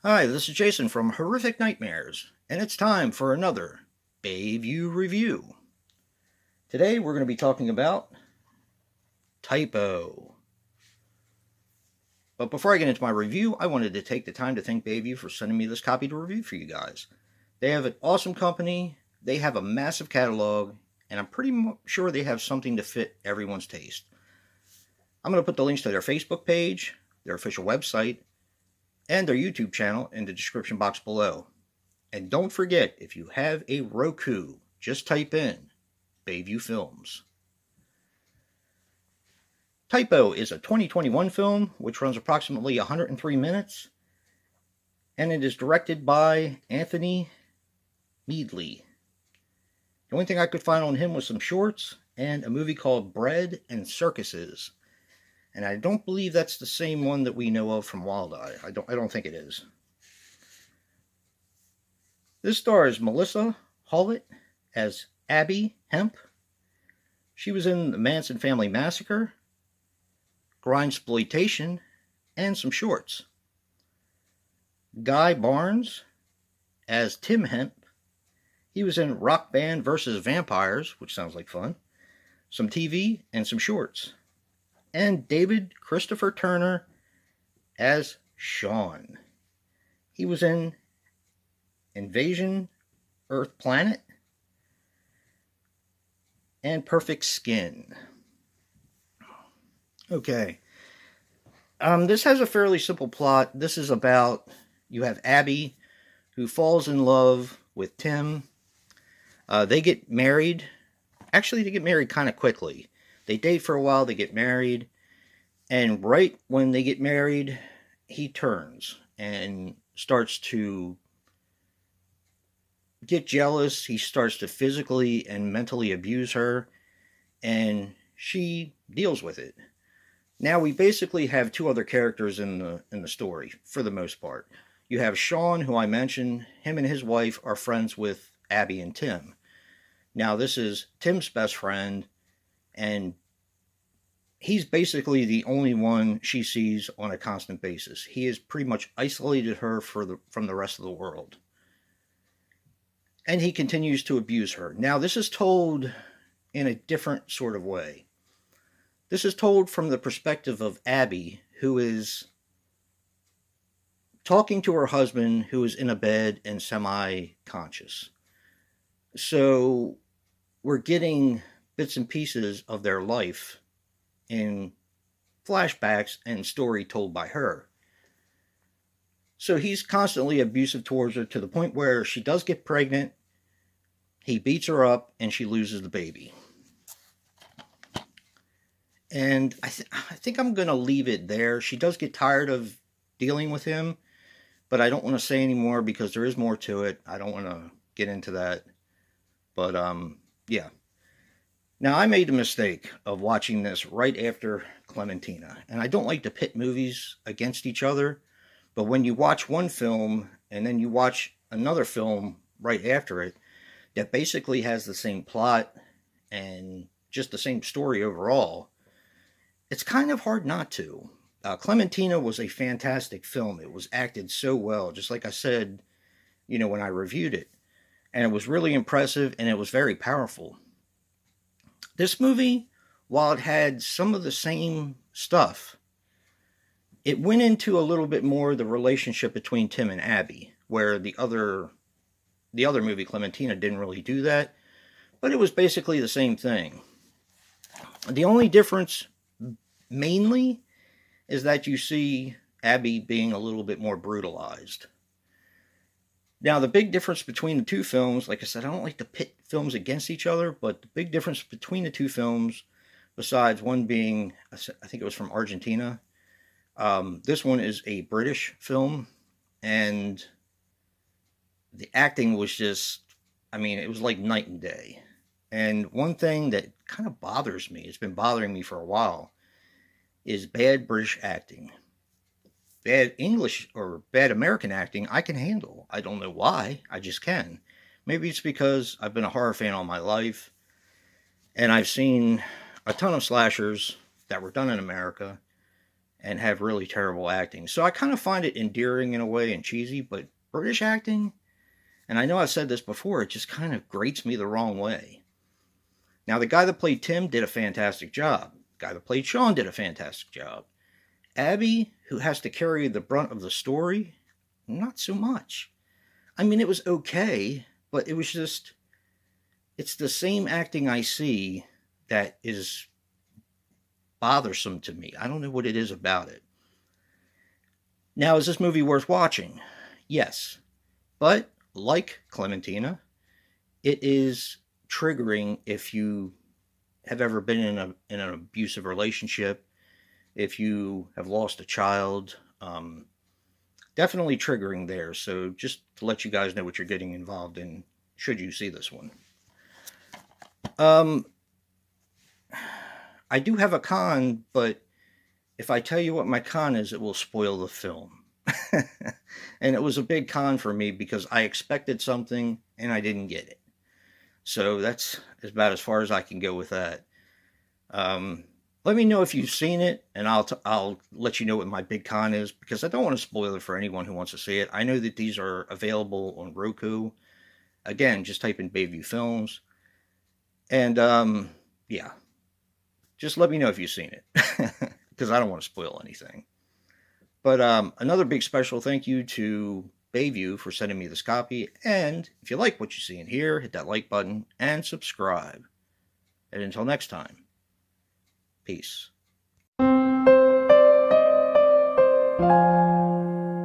Hi, this is Jason from Horrific Nightmares, and it's time for another Bayview review. Today we're going to be talking about Typo. But before I get into my review, I wanted to take the time to thank Bayview for sending me this copy to review for you guys. They have an awesome company, they have a massive catalog, and I'm pretty sure they have something to fit everyone's taste. I'm going to put the links to their Facebook page, their official website, and their YouTube channel in the description box below. And don't forget, if you have a Roku, just type in Bayview Films. Typo is a 2021 film which runs approximately 103 minutes, and it is directed by Anthony Meadley. The only thing I could find on him was some shorts and a movie called Bread and Circuses. And I don't believe that's the same one that we know of from Wild Eye. I don't think it is. This stars Melissa Hawlett as Abby Hemp. She was in the Manson Family Massacre, Grindsploitation, and some shorts. Guy Barnes as Tim Hemp. He was in Rock Band vs. Vampires, which sounds like fun, some TV, and some shorts. And David Christopher Turner as Sean. He was in Invasion Earth Planet and Perfect Skin. Okay. This has a fairly simple plot. This is about, you have Abby who falls in love with Tim. They get married. Actually, they get married kind of quickly. They date for a while, they get married, and right when they get married, he turns and starts to get jealous. He starts to physically and mentally abuse her, and she deals with it. Now we basically have two other characters in the story for the most part. You have Sean, who I mentioned. Him and his wife are friends with Abby and Tim. Now this is Tim's best friend, and he's basically the only one she sees on a constant basis. He has pretty much isolated her from the rest of the world. And he continues to abuse her. Now this is told in a different sort of way. This is told from the perspective of Abby, who is talking to her husband, who is in a bed and semi-conscious. So we're getting bits and pieces of their life in flashbacks and story told by her. So he's constantly abusive towards her to the point where she does get pregnant, he beats her up, and she loses the baby. And I think I'm going to leave it there. She does get tired of dealing with him, but I don't want to say any more because there is more to it. I don't want to get into that. But, yeah. Now, I made the mistake of watching this right after Clementina. And I don't like to pit movies against each other. But when you watch one film and then you watch another film right after it that basically has the same plot and just the same story overall, it's kind of hard not to. Clementina was a fantastic film. It was acted so well, just like I said, when I reviewed it. And it was really impressive, and it was very powerful. This movie, while it had some of the same stuff, it went into a little bit more the relationship between Tim and Abby, where the other movie, Clementina, didn't really do that. But it was basically the same thing. The only difference mainly is that you see Abby being a little bit more brutalized. Now, the big difference between the two films, like I said, I don't like to pit films against each other, but the big difference between the two films, besides one being, I think it was from Argentina, this one is a British film, and the acting was just, it was like night and day. And one thing that kind of bothers me, it's been bothering me for a while, is bad British acting. Bad English or bad American acting, I can handle. I don't know why, I just can. Maybe it's because I've been a horror fan all my life, and I've seen a ton of slashers that were done in America, and have really terrible acting. So I kind of find it endearing in a way and cheesy, but British acting, and I know I've said this before, it just kind of grates me the wrong way. Now, the guy that played Tim did a fantastic job. The guy that played Sean did a fantastic job. Abby, who has to carry the brunt of the story, not so much. I mean, it was okay, but it was just, it's the same acting I see that is bothersome to me. I don't know what it is about it. Now, is this movie worth watching? Yes. But, like Clementina, it is triggering if you have ever been in an abusive relationship, if you have lost a child. Definitely triggering there. So just to let you guys know what you're getting involved in, should you see this one. I do have a con, but if I tell you what my con is, it will spoil the film. And it was a big con for me because I expected something and I didn't get it. So that's about as far as I can go with that. Let me know if you've seen it, and I'll let you know what my big con is, because I don't want to spoil it for anyone who wants to see it. I know that these are available on Roku. Again, just type in Bayview Films. And yeah, just let me know if you've seen it, because I don't want to spoil anything. But another big special thank you to Bayview for sending me this copy. And if you like what you see in here, hit that like button and subscribe. And until next time, peace.